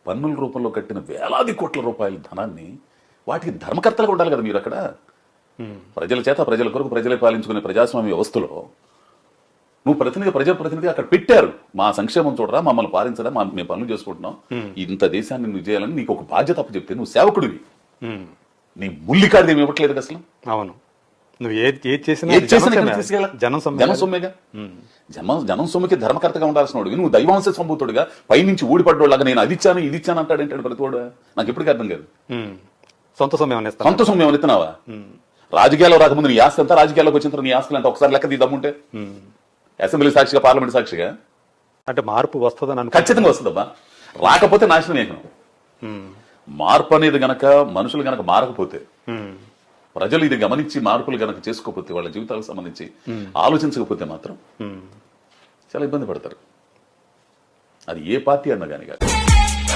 పన్నుల రూపంలో కట్టిన వేలాది కోట్ల రూపాయల ధనాన్ని వాటికి ధర్మకర్తలుగా ఉండాలి కదా మీరు అక్కడ. ప్రజల చేత ప్రజల కొరకు ప్రజలే పాలించుకునే ప్రజాస్వామ్య వ్యవస్థలో నువ్వు ప్రజాప్రతినిధి అక్కడ పెట్టారు. మా సంక్షేమం చూడరా, మమ్మల్ని పాలించరా, మేము పనులు చేసుకుంటున్నాం, ఇంత దేశాన్ని నువ్వు చేయాలని నీకు ఒక బాధ్యత అప్పు చెప్తే నువ్వు సేవకుడివి. నీ ముల్లికాడిది ఏమి ఇవ్వట్లేదు అసలు. అవును, నువ్వు ఏది చేసినా జనం సొమ్మేగా. జనం సొమ్ముకి ధర్మకర్తగా ఉండాల్సిన వాడు నువ్వు దైవాంశ సంభూతుడుగా పైనుంచి ఊడిపడ్డోళ్ళగా నేను అది ఇచ్చాను ఇది ఇచ్చాను అంటాడు ఏంటాడు ప్రతివాడు. నాకు ఎప్పటికీ అర్థం కాదు. సొంత సొమ్ము ఇస్తున్నావా? రాజకీయాల్లో రాకముందు నీ ఆస్తి ఎంత, రాజకీయాల్లోకి వచ్చిన తర్వాత నీ ఆస్తులు ఎంత ఒకసారి లెక్క తీద్దాముంటే అసెంబ్లీ సాక్షిగా పార్లమెంట్ సాక్షిగా అంటే మార్పు వస్తుందని ఖచ్చితంగా వస్తుందబ్బా. రాకపోతే నాశనం ఏకనం. మార్పు అనేది గనక మనుషులు గనక మారకపోతే, ప్రజలు ఇది గమనించి మార్పులు గనక చేసుకోకపోతే, వాళ్ళ జీవితాలకు సంబంధించి ఆలోచించకపోతే మాత్రం చాలా ఇబ్బంది పడతారు. అది ఏ పార్టీ అన్నా కానీ.